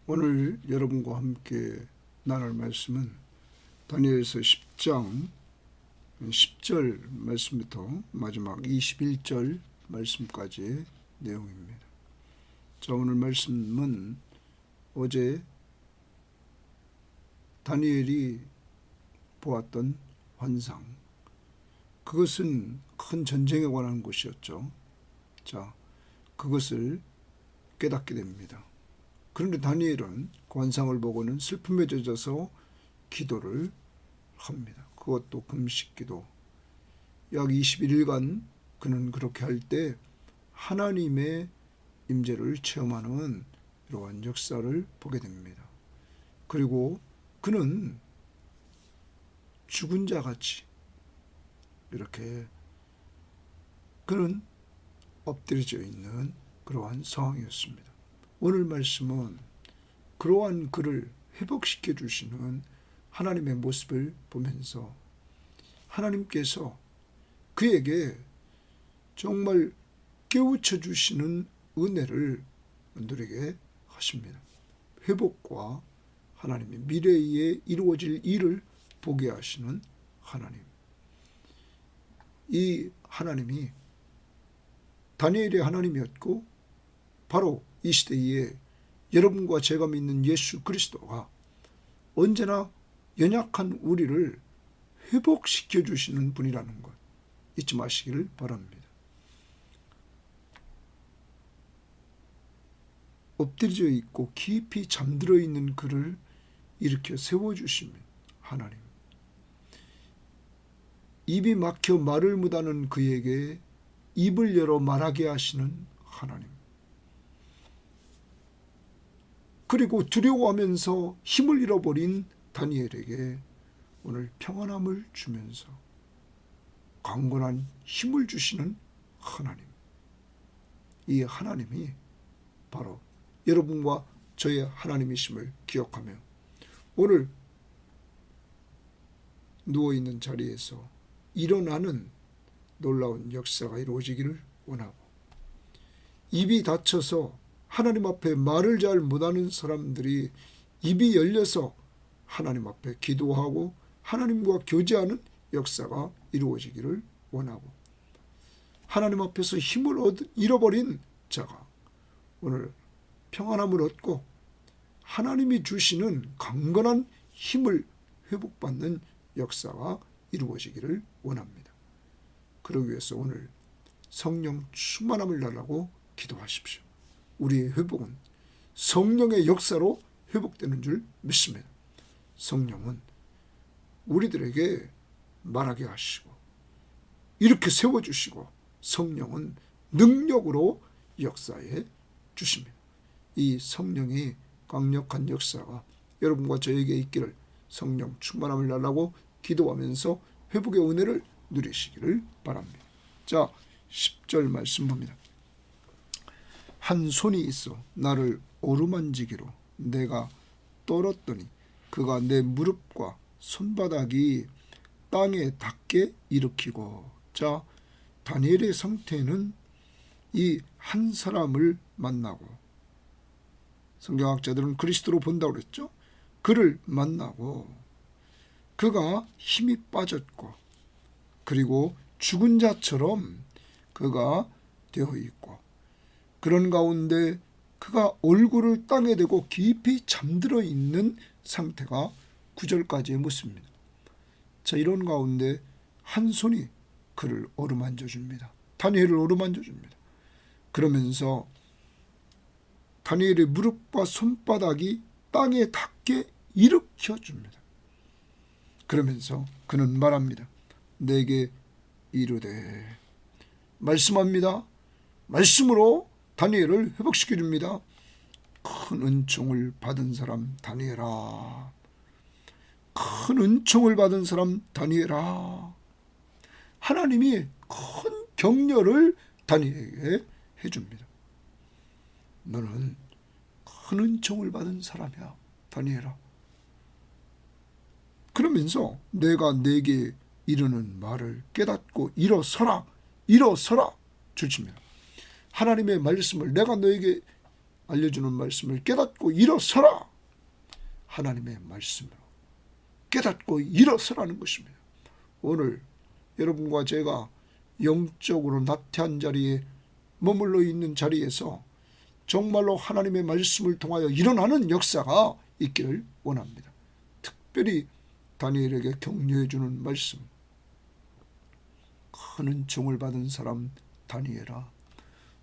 오늘 여러분과 함께 나눌 말씀은 다니엘서 10장 10절 말씀부터 마지막 21절 말씀까지의 내용입니다. 자, 오늘 말씀은 어제 다니엘이 보았던 환상, 그것은 큰 전쟁에 관한 것이었죠. 자, 그것을 깨닫게 됩니다. 그런데 다니엘은 그 환상을 보고는 슬픔에 젖어서 기도를 합니다. 그것도 금식기도. 약 21일간 그는 그렇게 할 때 하나님의 임재를 체험하는 이러한 역사를 보게 됩니다. 그리고 그는 죽은 자같이 이렇게 그는 엎드려져 있는 그러한 상황이었습니다. 오늘 말씀은 그러한 그를 회복시켜 주시는 하나님의 모습을 보면서 하나님께서 그에게 정말 깨우쳐 주시는 은혜를 누리게 하십니다. 회복과 하나님의 미래에 이루어질 일을 보게 하시는 하나님. 이 하나님이 다니엘의 하나님이었고 바로 이 시대에 여러분과 제가 믿는 예수 그리스도가 언제나 연약한 우리를 회복시켜 주시는 분이라는 것 잊지 마시기를 바랍니다. 엎드려 있고 깊이 잠들어 있는 그를 일으켜 세워주시는 하나님. 입이 막혀 말을 못하는 그에게 입을 열어 말하게 하시는 하나님. 그리고 두려워하면서 힘을 잃어버린 다니엘에게 오늘 평안함을 주면서 강건한 힘을 주시는 하나님. 이 하나님이 바로 여러분과 저의 하나님이심을 기억하며 오늘 누워있는 자리에서 일어나는 놀라운 역사가 이루어지기를 원하고, 입이 닫혀서 하나님 앞에 말을 잘 못하는 사람들이 입이 열려서 하나님 앞에 기도하고 하나님과 교제하는 역사가 이루어지기를 원하고, 하나님 앞에서 힘을 잃어버린 자가 오늘 평안함을 얻고 하나님이 주시는 강건한 힘을 회복받는 역사가 이루어지기를 원합니다. 그러기 위해서 오늘 성령 충만함을 달라고 기도하십시오. 우리의 회복은 성령의 역사로 회복되는 줄 믿습니다. 성령은 우리들에게 말하게 하시고 이렇게 세워주시고 성령은 능력으로 역사해 주십니다. 이 성령이 강력한 역사가 여러분과 저에게 있기를 성령 충만함을 달라고 기도하면서 회복의 은혜를 누리시기를 바랍니다. 자, 10절 말씀 봅니다. 한 손이 있어 나를 어루만지기로 내가 떨었더니 그가 내 무릎과 손바닥이 땅에 닿게 일으키고. 자, 다니엘의 상태는 이 한 사람을 만나고, 성경학자들은 그리스도로 본다고 그랬죠. 그를 만나고 그가 힘이 빠졌고 그리고 죽은 자처럼 그가 되어 있고, 그런 가운데 그가 얼굴을 땅에 대고 깊이 잠들어 있는 상태가 9절까지의 모습입니다. 자, 이런 가운데 한 손이 그를 어루만져 줍니다. 다니엘을 어루만져 줍니다. 그러면서 다니엘의 무릎과 손바닥이 땅에 닿게 일으켜 줍니다. 그러면서 그는 말합니다. 내게 이르되, 말씀합니다. 말씀으로 다니엘을 회복시켜 줍니다. 큰 은총을 받은 사람 다니엘아, 큰 은총을 받은 사람 다니엘아. 하나님이 큰 격려를 다니엘에게 해줍니다. 너는 큰 은총을 받은 사람이야, 다니엘아. 그러면서 내가 네게 이르는 말을 깨닫고 일어서라, 일어서라 주십니다. 하나님의 말씀을 내가 너에게 알려주는 말씀을 깨닫고 일어서라. 하나님의 말씀으로 깨닫고 일어서라는 것입니다. 오늘 여러분과 제가 영적으로 나태한 자리에 머물러 있는 자리에서 정말로 하나님의 말씀을 통하여 일어나는 역사가 있기를 원합니다. 특별히 다니엘에게 격려해 주는 말씀. 큰 은총을 받은 사람 다니엘아,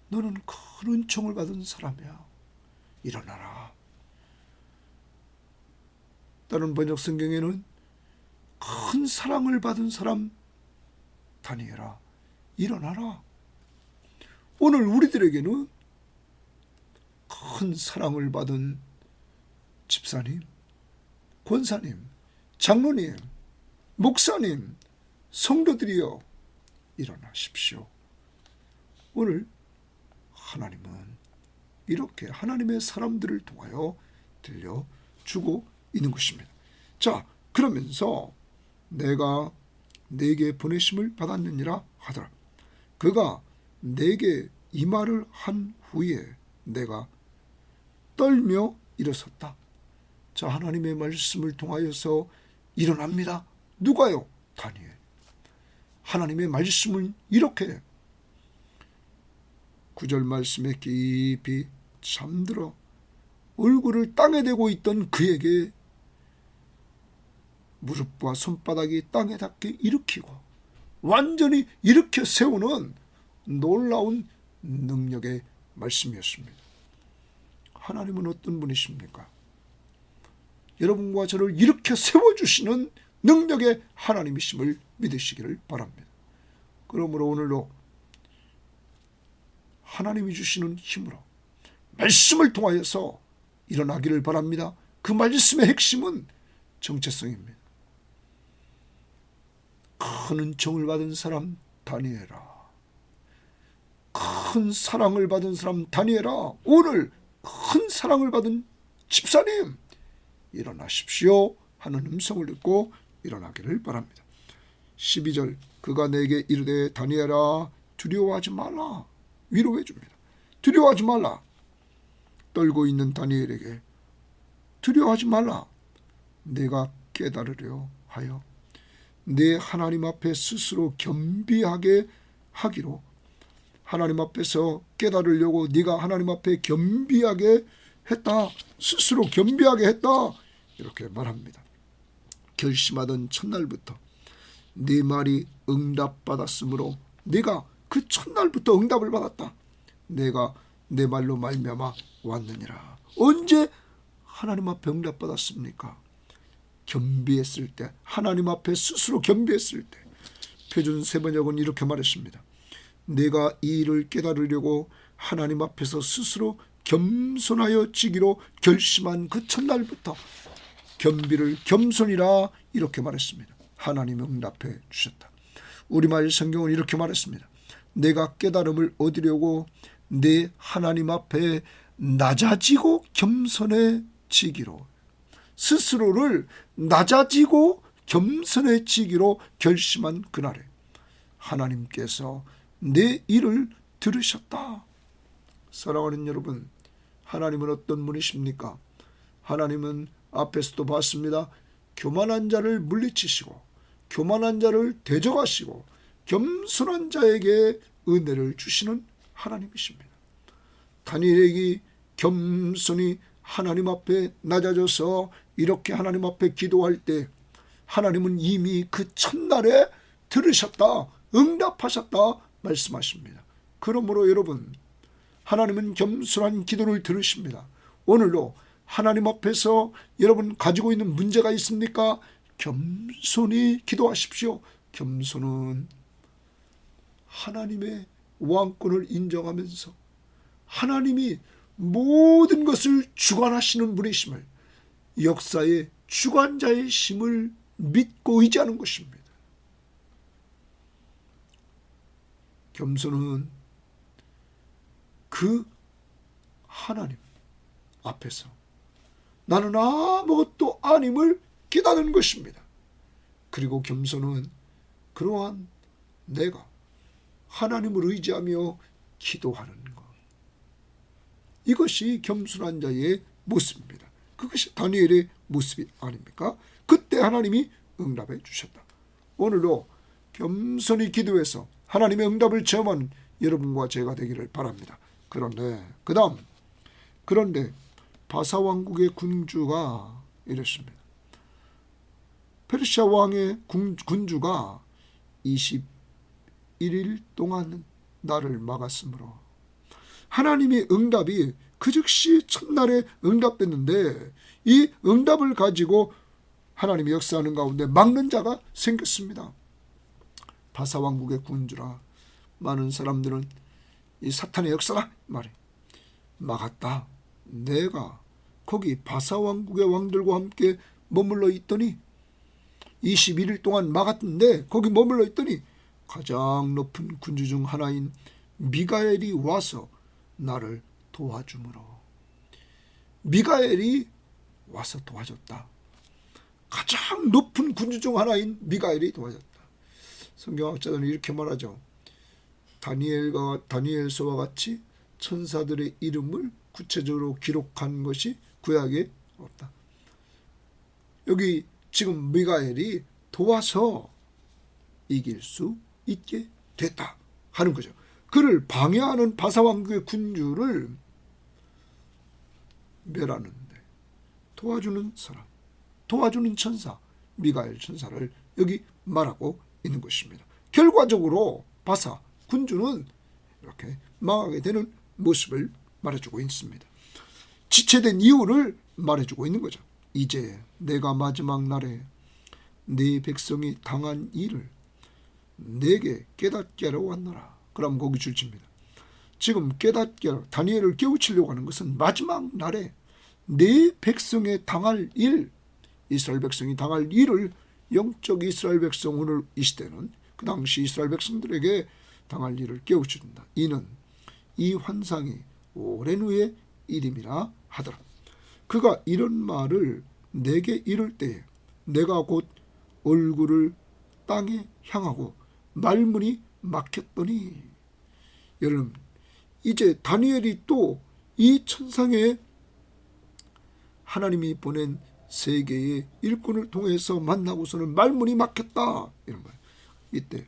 너는 큰 은총을 받은 사람이야. 일어나라. 다른 번역 성경에는 큰 사랑을 받은 사람 다니엘아, 일어나라. 오늘 우리들에게는 큰 사랑을 받은 집사님, 권사님, 장로님, 목사님, 성도들이여 일어나십시오. 오늘 하나님은 이렇게 하나님의 사람들을 통하여 들려주고 있는 것입니다. 자, 그러면서 내가 네게 보내심을 받았느니라 하더라. 그가 내게 이 말을 한 후에 내가 떨며 일어섰다. 자, 하나님의 말씀을 통하여서 일어납니다. 누가요? 다니엘. 하나님의 말씀을 이렇게 9절 말씀에 깊이 잠들어 얼굴을 땅에 대고 있던 그에게 무릎과 손바닥이 땅에 닿게 일으키고 완전히 일으켜 세우는 놀라운 능력의 말씀이었습니다. 하나님은 어떤 분이십니까? 여러분과 저를 일으켜 세워주시는 능력의 하나님이심을 믿으시기를 바랍니다. 그러므로 오늘도 하나님이 주시는 힘으로 말씀을 통하여서 일어나기를 바랍니다. 그 말씀의 핵심은 정체성입니다. 큰 은총을 받은 사람 다니엘아, 큰 사랑을 받은 사람 다니엘아, 오늘 큰 사랑을 받은 집사님 일어나십시오 하는 음성을 듣고 일어나기를 바랍니다. 12절 그가 내게 이르되 다니엘아 두려워하지 말라. 위로해 줍니다. 두려워하지 말라. 떨고 있는 다니엘에게 두려워하지 말라. 내가 깨달으려 하여 내 하나님 앞에 스스로 겸비하게 하기로, 하나님 앞에서 깨달으려고 네가 하나님 앞에 겸비하게 했다. 스스로 겸비하게 했다. 이렇게 말합니다. 결심하던 첫날부터 네 말이 응답받았으므로 네가 그 첫날부터 응답을 받았다. 내가 내 말로 말미암아 왔느니라. 언제 하나님 앞에 응답받았습니까? 겸비했을 때, 하나님 앞에 스스로 겸비했을 때. 표준 세번역은 이렇게 말했습니다. 내가 이 일을 깨달으려고 하나님 앞에서 스스로 겸손하여 지기로 결심한 그 첫날부터 겸비를 겸손이라 이렇게 말했습니다. 하나님이 응답해 주셨다. 우리말 성경은 이렇게 말했습니다. 내가 깨달음을 얻으려고 내 하나님 앞에 낮아지고 겸손해지기로, 스스로를 낮아지고 겸손해지기로 결심한 그날에 하나님께서 내 일을 들으셨다. 사랑하는 여러분, 하나님은 어떤 분이십니까? 하나님은 앞에서도 봤습니다. 교만한 자를 물리치시고 교만한 자를 대적하시고 겸손한 자에게 은혜를 주시는 하나님이십니다. 다니엘이 겸손히 하나님 앞에 낮아져서 이렇게 하나님 앞에 기도할 때 하나님은 이미 그 첫날에 들으셨다, 응답하셨다 말씀하십니다. 그러므로 여러분, 하나님은 겸손한 기도를 들으십니다. 오늘도 하나님 앞에서 여러분 가지고 있는 문제가 있습니까? 겸손히 기도하십시오. 겸손은 하나님의 왕권을 인정하면서 하나님이 모든 것을 주관하시는 분이심을, 역사의 주관자의 심을 믿고 의지하는 것입니다. 겸손은 그 하나님 앞에서 나는 아무것도 아님을 깨닫는 것입니다. 그리고 겸손은 그러한 내가 하나님을 의지하며 기도하는 것. 이것이 겸손한 자의 모습입니다. 그것이 다니엘의 모습이 아닙니까? 그때 하나님이 응답해 주셨다. 오늘도 겸손히 기도해서 하나님의 응답을 체험하는 여러분과 제가 되기를 바랍니다. 그런데 바사 왕국의 군주가 이랬습니다. 페르시아 왕의 군주가 21일 동안 나를 막았으므로 하나님의 응답이 그 즉시 첫날에 응답됐는데 이 응답을 가지고 하나님이 역사하는 가운데 막는 자가 생겼습니다. 바사 왕국의 군주라. 많은 사람들은 이 사탄의 역사라 말이 막았다. 내가 거기 바사 왕국의 왕들과 함께 머물러 있더니 21일 동안 막았는데 거기 머물러 있더니 가장 높은 군주 중 하나인 미가엘이 와서 나를 도와주므로. 미가엘이 와서 도와줬다. 가장 높은 군주 중 하나인 미가엘이 도와줬다. 성경학자들은 이렇게 말하죠. 다니엘서와 같이 천사들의 이름을 구체적으로 기록한 것이 구약에 없다. 여기 지금 미가엘이 도와서 이길 수 있게 됐다 하는 거죠. 그를 방해하는 바사 왕국의 군주를 멸하는데 도와주는 사람, 도와주는 천사, 미가엘 천사를 여기 말하고 있는 것입니다. 결과적으로 바사 군주는 이렇게 망하게 되는 모습을 말해주고 있습니다. 지체된 이유를 말해주고 있는 거죠. 이제 내가 마지막 날에 네 백성이 당한 일을 내게 깨닫게 하러 왔노라. 그럼 거기 줄칩니다. 지금 깨닫게 하러 다니엘을 깨우치려고 하는 것은 마지막 날에 네 백성에 당할 일, 이스라엘 백성이 당할 일을 영적 이스라엘 백성 오늘 이 시대는 그 당시 이스라엘 백성들에게 당할 일을 깨우쳐준다. 이는 이 환상이 오랜 후의 일임이라 하더라. 그가 이런 말을 내게 이를 때에 내가 곧 얼굴을 땅에 향하고 말문이 막혔더니. 여러분, 이제 다니엘이 또 이 천상의 하나님이 보낸 세계의 일꾼을 통해서 만나고서는 말문이 막혔다 이런 말. 이때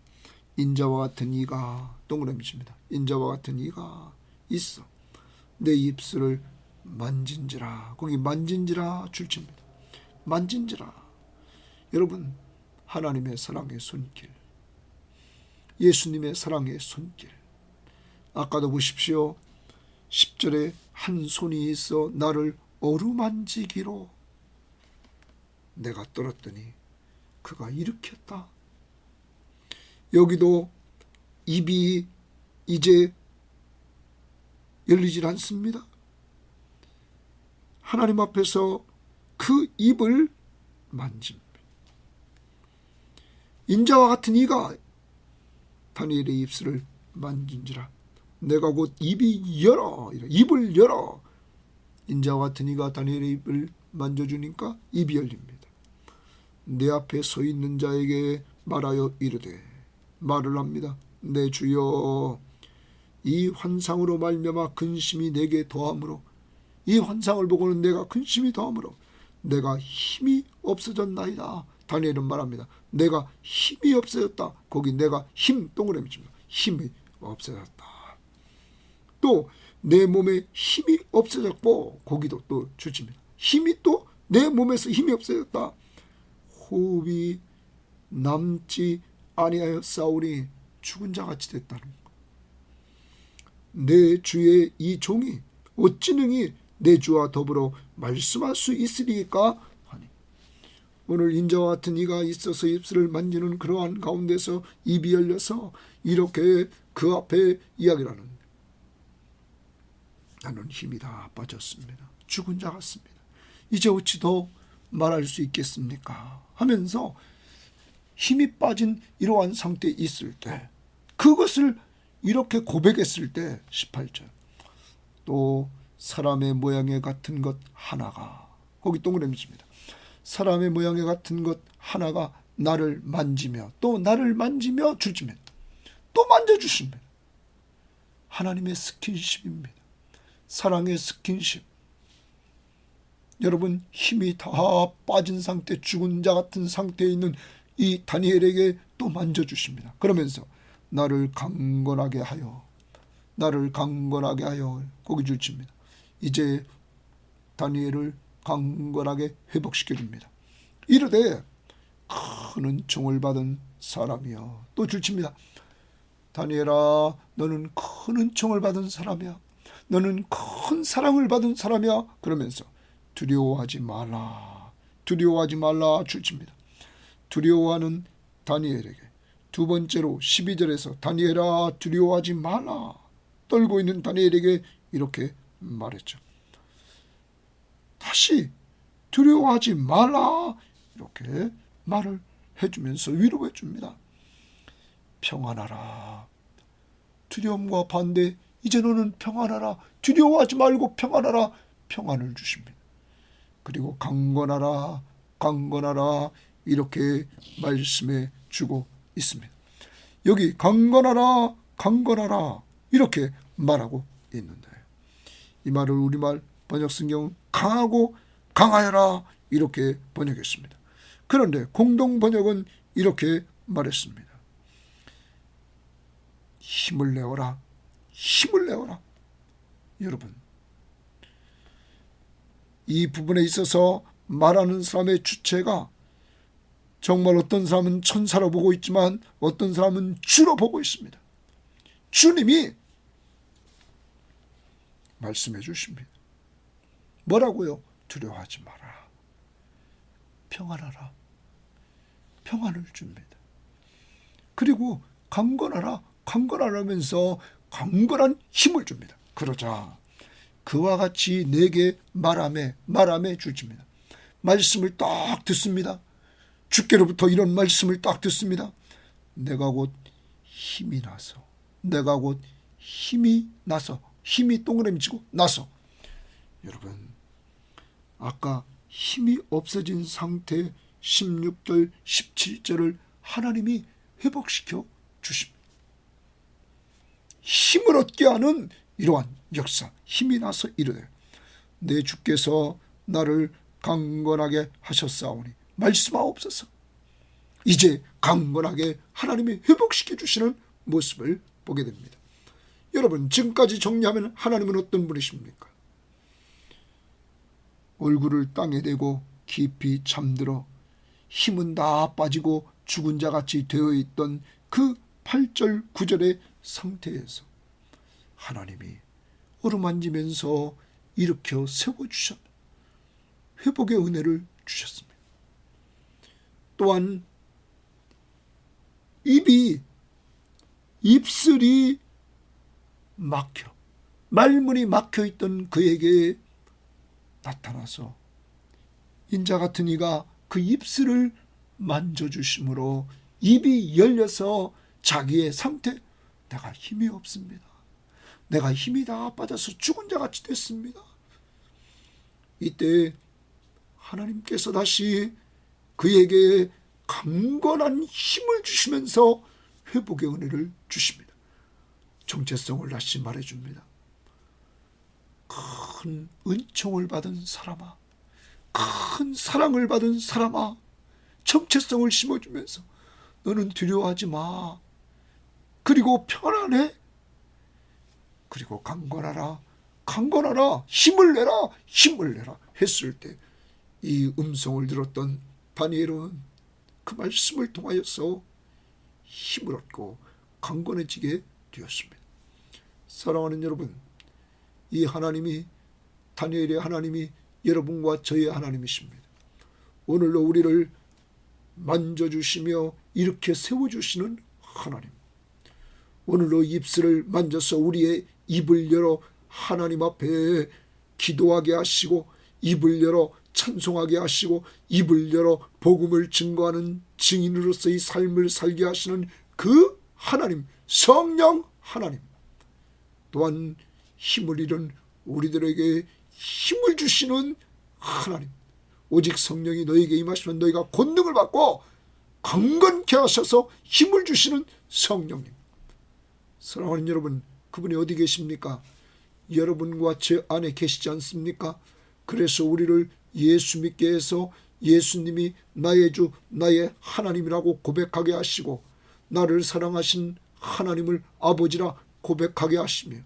인자와 같은 이가 동그라미 칩니다. 인자와 같은 이가 있어 내 입술을 만진지라. 거기 만진지라 줄칩니다. 만진지라. 여러분, 하나님의 사랑의 손길, 예수님의 사랑의 손길. 아까도 보십시오. 10절에 한 손이 있어 나를 어루만지기로 내가 떨었더니 그가 일으켰다. 여기도 입이 이제 열리질 않습니다. 하나님 앞에서 그 입을 만집니다. 인자와 같은 이가 다니엘의 입술을 만진지라. 내가 곧 입을 열어. 인자와 같은 이가 다니엘의 입을 만져주니까 입이 열립니다. 내 앞에 서 있는 자에게 말하여 이르되, 말을 합니다. 내 주여, 이 환상으로 말미암아 근심이 내게 더함으로, 이 환상을 보고는 내가 근심이 더함으로 내가 힘이 없어졌나이다. 다니엘은 말합니다. 내가 힘이 없어졌다. 거기 내가 힘 동그라미 칩니다. 힘이 없어졌다. 또 내 몸에 힘이 없어졌고, 거기도 또 줄칩니다. 힘이 또 내 몸에서 힘이 없어졌다. 호흡이 남지 아니하여 싸우니 죽은 자같이 됐다는 것. 내 주의 이 종이 어찌 능히 내 주와 더불어 말씀할 수 있으리까 하니. 오늘 인자와 같은 이가 있어서 입술을 만지는 그러한 가운데서 입이 열려서 이렇게 그 앞에 이야기를 하는, 나는 힘이 다 빠졌습니다. 죽은 자 같습니다. 이제 어찌 더 말할 수 있겠습니까? 하면서 힘이 빠진 이러한 상태에 있을 때, 그것을 이렇게 고백했을 때 18절 또 사람의 모양에 같은 것 하나가, 거기 동그라미 칩니다. 사람의 모양에 같은 것 하나가 나를 만지며 또 나를 만지며 줄집니다. 또 만져주십니다. 하나님의 스킨십입니다. 사랑의 스킨십. 여러분, 힘이 다 빠진 상태, 죽은 자 같은 상태에 있는 이 다니엘에게 또 만져주십니다. 그러면서 나를 강건하게 하여, 나를 강건하게 하여 고개 줄칩니다. 이제 다니엘을 강건하게 회복시켜줍니다. 이르되 큰 은총을 받은 사람이여, 또 줄칩니다. 다니엘아, 너는 큰 은총을 받은 사람이야. 너는 큰 사랑을 받은 사람이야. 그러면서 두려워하지 말라, 두려워하지 말라 줄칩니다. 두려워하는 다니엘에게 두 번째로 12절에서 다니엘아 두려워하지 말라, 떨고 있는 다니엘에게 이렇게 말했죠. 다시 두려워하지 말라 이렇게 말을 해주면서 위로해 줍니다. 평안하라. 두려움과 반대, 이제 너는 평안하라. 두려워하지 말고 평안하라. 평안을 주십니다. 그리고 강건하라, 강건하라 이렇게 말씀해 주고 있습니다. 여기 강건하라, 강건하라 이렇게 말하고 있는데, 이 말을 우리말 번역성경은 강하고 강하여라 이렇게 번역했습니다. 그런데 공동 번역은 이렇게 말했습니다. 힘을 내어라, 힘을 내어라. 여러분, 이 부분에 있어서 말하는 사람의 주체가 정말 어떤 사람은 천사로 보고 있지만 어떤 사람은 주로 보고 있습니다. 주님이 말씀해 주십니다. 뭐라고요? 두려워하지 마라. 평안하라. 평안을 줍니다. 그리고 강건하라. 강건하라면서 강건한 힘을 줍니다. 그러자 그와 같이 내게 말함에 줄집니다. 말씀을 딱 듣습니다. 주께로부터 이런 말씀을 딱 듣습니다. 내가 곧 힘이 나서, 내가 곧 힘이 나서, 힘이 동그라미 치고 나서. 여러분, 아까 힘이 없어진 상태 16절 17절을 하나님이 회복시켜 주십니다. 힘을 얻게 하는 이러한 역사, 힘이 나서 이르되 내 주께서 나를 강건하게 하셨사오니 말씀하옵소서. 이제 강건하게 하나님이 회복시켜 주시는 모습을 보게 됩니다. 여러분, 지금까지 정리하면 하나님은 어떤 분이십니까? 얼굴을 땅에 대고 깊이 잠들어 힘은 다 빠지고 죽은 자같이 되어 있던 그 8절 9절의 상태에서 하나님이 어루만지면서 일으켜 세워주셨다. 회복의 은혜를 주셨습니다. 또한 입술이 막혀, 말문이 막혀있던 그에게 나타나서 인자 같은 이가 그 입술을 만져주심으로 입이 열려서 자기의 상태, 내가 힘이 없습니다. 내가 힘이 다 빠져서 죽은 자같이 됐습니다. 이때 하나님께서 다시 그에게 강건한 힘을 주시면서 회복의 은혜를 주십니다. 정체성을 다시 말해줍니다. 큰 은총을 받은 사람아, 큰 사랑을 받은 사람아, 정체성을 심어주면서 너는 두려워하지 마. 그리고 편안해. 그리고 강건하라, 강건하라, 힘을 내라, 힘을 내라 했을 때 이 음성을 들었던 다니엘은 그 말씀을 통하여서 힘을 얻고 강건해지게 되었습니다. 사랑하는 여러분, 이 하나님이, 다니엘의 하나님이 여러분과 저의 하나님이십니다. 오늘로 우리를 만져주시며 이렇게 세워주시는 하나님, 오늘로 입술을 만져서 우리의 입을 열어 하나님 앞에 기도하게 하시고, 입을 열어 찬송하게 하시고, 입을 열어 복음을 증거하는 증인으로서의 삶을 살게 하시는 그 하나님, 성령 하나님, 또한 힘을 잃은 우리들에게 힘을 주시는 하나님, 오직 성령이 너에게 임하시면 너희가 권능을 받고 강건케 하셔서 힘을 주시는 성령님. 사랑하는 여러분, 그분이 어디 계십니까? 여러분과 제 안에 계시지 않습니까? 그래서 우리를 예수 믿게 해서 예수님이 나의 주 나의 하나님이라고 고백하게 하시고 나를 사랑하신 하나님을 아버지라 고백하게 하시며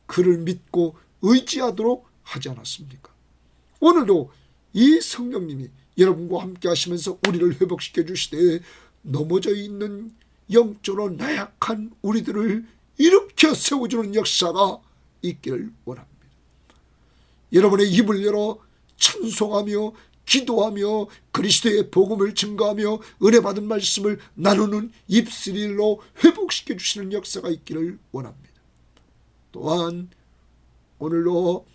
그를 믿고 의지하도록 하지 않았습니까? 오늘도 이 성령님이 여러분과 함께 하시면서 우리를 회복시켜 주시되 넘어져 있는 영적으로 나약한 우리들을 일으켜 세워주는 역사가 있기를 원합니다. 여러분의 입을 열어 찬송하며 기도하며 그리스도의 복음을 증거하며 은혜받은 말씀을 나누는 입술로 회복시켜 주시는 역사가 있기를 원합니다. 또한 오늘도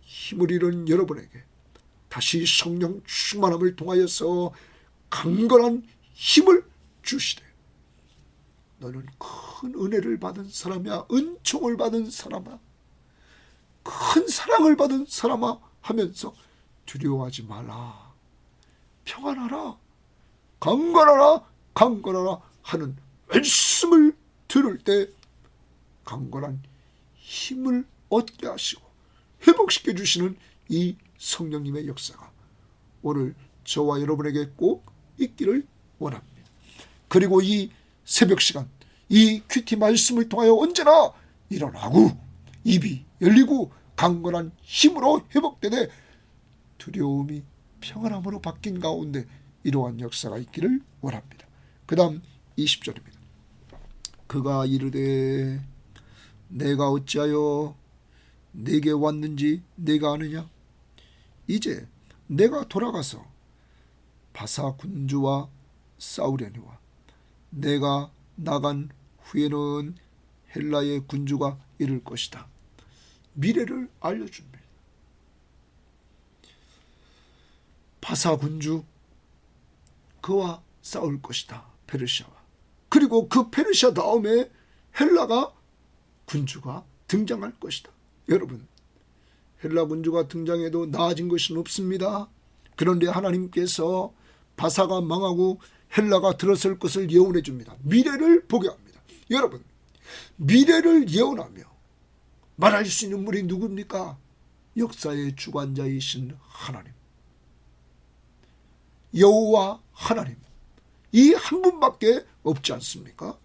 힘을 잃은 여러분에게 다시 성령 충만함을 통하여서 강건한 힘을 주시되 너는 큰 은혜를 받은 사람이야, 은총을 받은 사람아, 큰 사랑을 받은 사람아 하면서 두려워하지 말라, 평안하라, 강건하라, 강건하라 하는 말씀을 들을 때 강건한 힘을 얻게 하시고 회복시켜 주시는 이 성령님의 역사가 오늘 저와 여러분에게 꼭 있기를 원합니다. 그리고 이 새벽 시간 이 큐티 말씀을 통하여 언제나 일어나고 입이 열리고 강건한 힘으로 회복되되 두려움이 평안함으로 바뀐 가운데 이러한 역사가 있기를 원합니다. 그 다음 20절입니다. 그가 이르되 내가 어찌하여 내게 왔는지 내가 아느냐? 이제 내가 돌아가서 바사 군주와 싸우려니와 내가 나간 후에는 헬라의 군주가 이를 것이다. 미래를 알려줍니다. 바사 군주 그와 싸울 것이다. 페르시아와. 그리고 그 페르시아 다음에 헬라가 군주가 등장할 것이다. 여러분, 헬라 군주가 등장해도 나아진 것은 없습니다. 그런데 하나님께서 바사가 망하고 헬라가 들어설 것을 예언해 줍니다. 미래를 보게 합니다. 여러분, 미래를 예언하며 말할 수 있는 분이 누굽니까? 역사의 주관자이신 하나님, 여호와 하나님, 이 한 분밖에 없지 않습니까?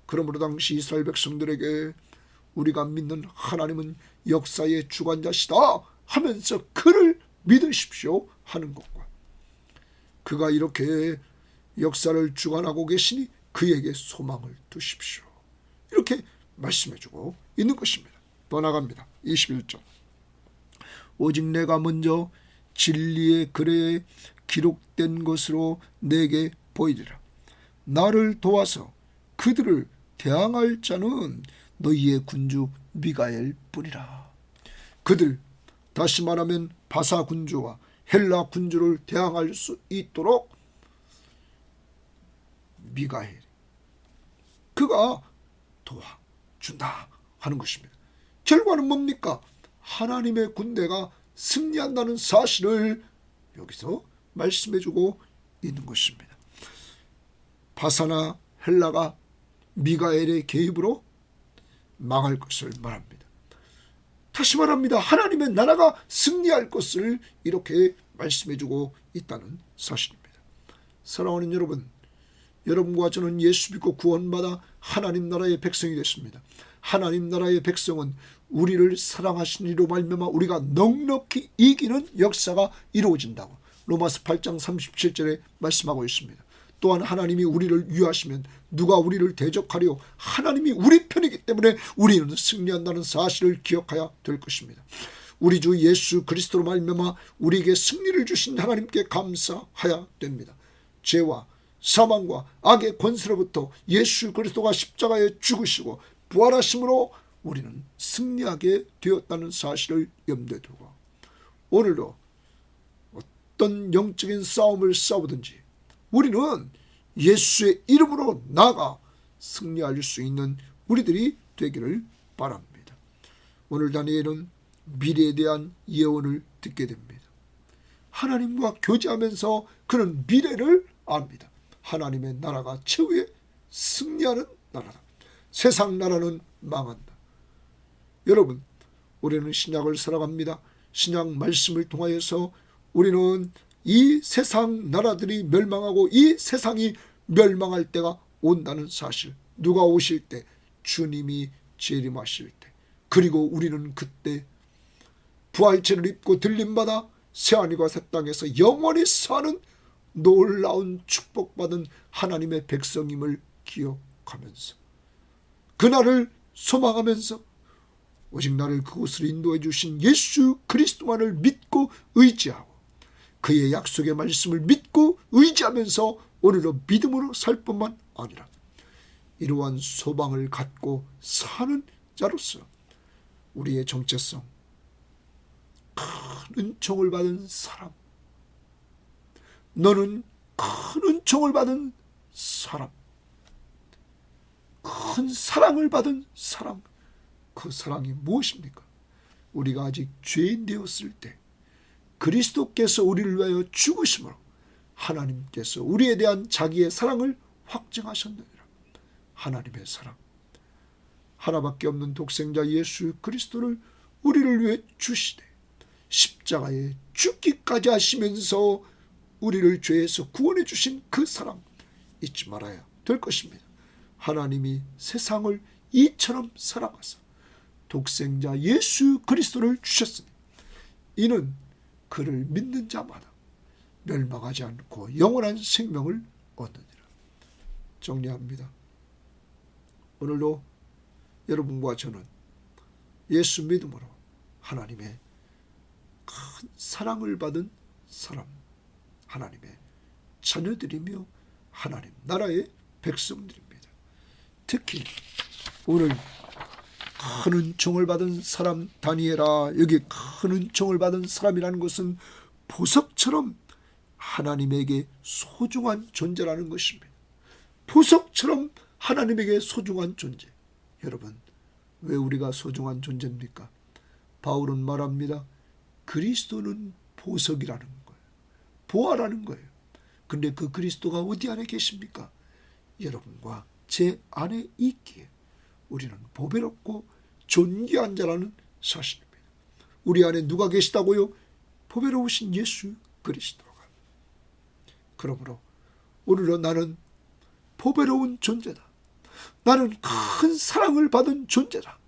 그러므로 당시 이스라엘 백성들에게 우리가 믿는 하나님은 역사의 주관자시다 하면서 그를 믿으십시오 하는 것과 그가 이렇게 역사를 주관하고 계시니 그에게 소망을 두십시오 이렇게 말씀해주고 있는 것입니다. 더 나갑니다. 21절 오직 내가 먼저 진리의 글에 기록된 것으로 내게 보이리라. 나를 도와서 그들을 대항할 자는 너희의 군주 미가엘 뿐이라. 그들, 다시 말하면 바사 군주와 헬라 군주를 대항할 수 있도록 미가엘, 그가 도와준다 하는 것입니다. 결과는 뭡니까? 하나님의 군대가 승리한다는 사실을 여기서 말씀해주고 있는 것입니다. 바사나 헬라가 미가엘의 개입으로 망할 것을 말합니다. 다시 말합니다. 하나님의 나라가 승리할 것을 이렇게 말씀해주고 있다는 사실입니다. 사랑하는 여러분, 여러분과 저는 예수 믿고 구원받아 하나님 나라의 백성이 됐습니다. 하나님 나라의 백성은 우리를 사랑하신 이로 말미암아 우리가 넉넉히 이기는 역사가 이루어진다고 로마서 8장 37절에 말씀하고 있습니다. 또한 하나님이 우리를 위하시면 누가 우리를 대적하리요? 하나님이 우리 편이기 때문에 우리는 승리한다는 사실을 기억해야 될 것입니다. 우리 주 예수 그리스도로 말미암아 우리에게 승리를 주신 하나님께 감사해야 됩니다. 죄와 사망과 악의 권세로부터 예수 그리스도가 십자가에 죽으시고 부활하심으로 우리는 승리하게 되었다는 사실을 염두에 두고 오늘도 어떤 영적인 싸움을 싸우든지 우리는 예수의 이름으로 나아가 승리할 수 있는 우리들이 되기를 바랍니다. 오늘 다니엘은 미래에 대한 예언을 듣게 됩니다. 하나님과 교제하면서 그는 미래를 압니다. 하나님의 나라가 최후의 승리하는 나라다. 세상 나라는 망한다. 여러분, 우리는 신약을 살아갑니다. 신약 말씀을 통하여서 우리는 이 세상 나라들이 멸망하고 이 세상이 멸망할 때가 온다는 사실, 누가 오실 때? 주님이 재림하실 때. 그리고 우리는 그때 부활체를 입고 들림받아 새하늘과 새 땅에서 영원히 사는 놀라운 축복받은 하나님의 백성임을 기억하면서, 그날을 소망하면서 오직 나를 그곳으로 인도해 주신 예수 그리스도만을 믿고 의지하고 그의 약속의 말씀을 믿고 의지하면서 오늘도 믿음으로 살 뿐만 아니라 이러한 소망을 갖고 사는 자로서 우리의 정체성, 큰 은총을 받은 사람, 너는 큰 은총을 받은 사람, 큰 사랑을 받은 사람, 그 사랑이 무엇입니까? 우리가 아직 죄인 되었을 때 그리스도께서 우리를 위하여 죽으심으로 하나님께서 우리에 대한 자기의 사랑을 확증하셨느니라. 하나님의 사랑, 하나밖에 없는 독생자 예수 그리스도를 우리를 위해 주시되 십자가에 죽기까지 하시면서 우리를 죄에서 구원해 주신 그 사랑 잊지 말아야 될 것입니다. 하나님이 세상을 이처럼 사랑하사 독생자 예수 그리스도를 주셨으니 이는 그를 믿는 자마다 멸망하지 않고 영원한 생명을 얻느니라. 정리합니다. 오늘도 여러분과 저는 예수 믿음으로 하나님의 큰 사랑을 받은 사람, 하나님의 자녀들이며 하나님 나라의 백성들입니다. 특히 오늘 큰 은총을 받은 사람 다니엘아, 여기 큰 은총을 받은 사람이라는 것은 보석처럼 하나님에게 소중한 존재라는 것입니다. 보석처럼 하나님에게 소중한 존재. 여러분, 왜 우리가 소중한 존재입니까? 바울은 말합니다. 그리스도는 보석이라는 거예요. 보아라는 거예요. 근데 그 그리스도가 어디 안에 계십니까? 여러분과 제 안에 있기에 우리는 보배롭고 존귀한 자라는 사실입니다. 우리 안에 누가 계시다고요? 보배로우신 예수 그리스도가. 그러므로 오늘은 나는 보배로운 존재다. 나는 큰 사랑을 받은 존재다.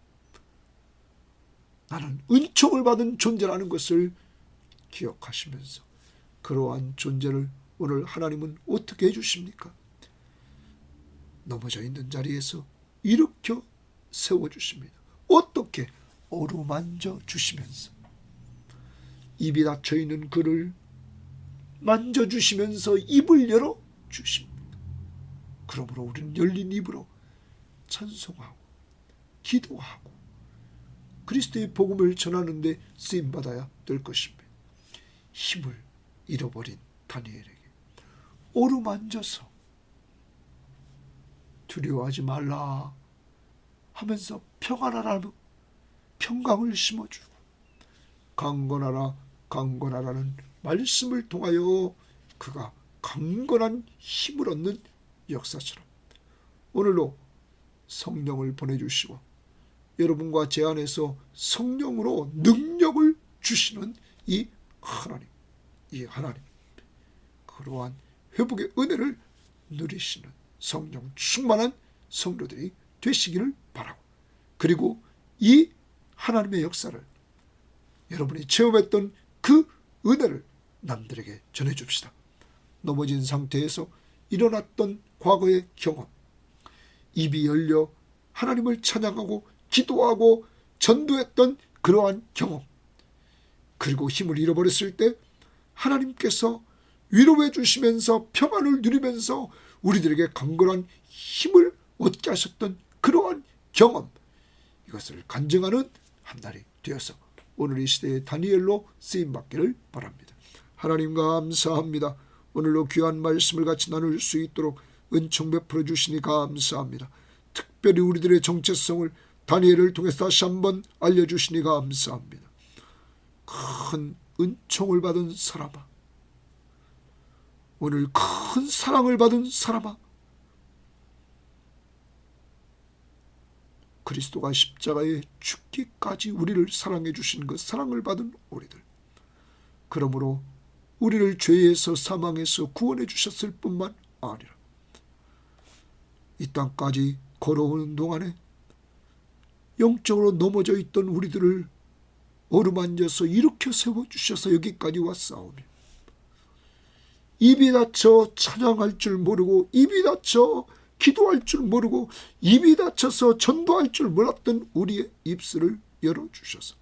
나는 은총을 받은 존재라는 것을 기억하시면서 그러한 존재를 오늘 하나님은 어떻게 해주십니까? 넘어져 있는 자리에서 일으켜 세워주십니다. 어떻게? 어루만져 주시면서 입이 닫혀있는 그를 만져주시면서 입을 열어주십니다. 그러므로 우리는 열린 입으로 찬송하고 기도하고 그리스도의 복음을 전하는 데 쓰임받아야 될 것입니다. 힘을 잃어버린 다니엘에게 어루만져서 두려워하지 말라 하면서 평안하라며 평강을 심어주고 강건하라 강건하라는 말씀을 통하여 그가 강건한 힘을 얻는 역사처럼 오늘도 성령을 보내주시고 여러분과 제 안에서 성령으로 능력을 주시는 이 하나님 그러한 회복의 은혜를 누리시는 성령 충만한 성도들이 되시기를 바라고, 그리고 이 하나님의 역사를 여러분이 체험했던 그 은혜를 남들에게 전해줍시다. 넘어진 상태에서 일어났던 과거의 경험, 입이 열려 하나님을 찬양하고 기도하고 전도했던 그러한 경험, 그리고 힘을 잃어버렸을 때 하나님께서 위로해 주시면서 평안을 누리면서 우리들에게 강건한 힘을 얻게 하셨던 그러한 경험, 이것을 간증하는 한 날이 되어서 오늘 이 시대의 다니엘로 쓰임받기를 바랍니다. 하나님 감사합니다. 오늘로 귀한 말씀을 같이 나눌 수 있도록 은총 베풀어 주시니 감사합니다. 특별히 우리들의 정체성을 다니엘을 통해서 다시 한번 알려주시니 감사합니다. 큰 은총을 받은 사람아, 오늘 큰 사랑을 받은 사람아, 그리스도가 십자가에 죽기까지 우리를 사랑해 주신 그 사랑을 받은 우리들. 그러므로 우리를 죄에서 사망에서 구원해 주셨을 뿐만 아니라 이 땅까지 걸어오는 동안에 영적으로 넘어져 있던 우리들을 어루만져서 일으켜 세워주셔서 여기까지 왔사오며 입이 닫혀 찬양할 줄 모르고 입이 닫혀 기도할 줄 모르고 입이 닫혀서 전도할 줄 몰랐던 우리의 입술을 열어주셔서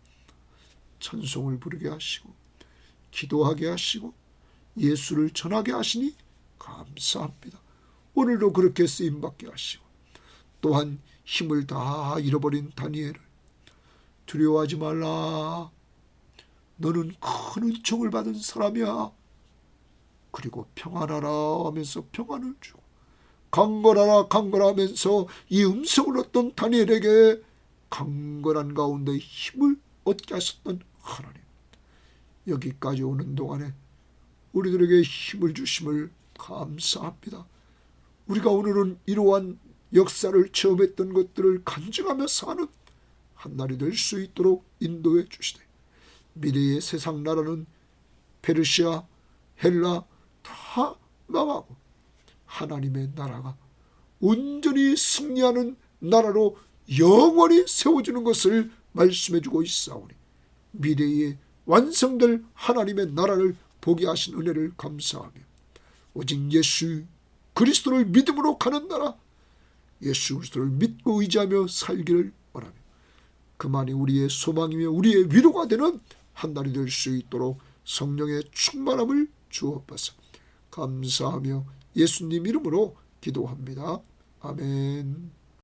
찬송을 부르게 하시고 기도하게 하시고 예수를 전하게 하시니 감사합니다. 오늘도 그렇게 쓰임받게 하시고 또한 힘을 다 잃어버린 다니엘을 두려워하지 말라. 너는 큰 은총을 받은 사람이야. 그리고 평안하라 하면서 평안을 주고 강건하라 강건하라 하면서 이 음성을 얻던 다니엘에게 강건한 가운데 힘을 얻게 하셨던 하나님, 여기까지 오는 동안에 우리들에게 힘을 주심을 감사합니다. 우리가 오늘은 이러한 역사를 체험했던 것들을 간증하며 사는 한날이 될 수 있도록 인도해 주시되 미래의 세상 나라는 페르시아, 헬라 다 망하고 하나님의 나라가 온전히 승리하는 나라로 영원히 세워지는 것을 말씀해주고 있사오니 미래에 완성될 하나님의 나라를 보게 하신 은혜를 감사하며 오직 예수 그리스도를 믿음으로 가는 나라, 예수 그리스도를 믿고 의지하며 살기를 원하며 그만이 우리의 소망이며 우리의 위로가 되는 한날이 될 수 있도록 성령의 충만함을 주옵소서. 감사하며 예수님 이름으로 기도합니다. 아멘.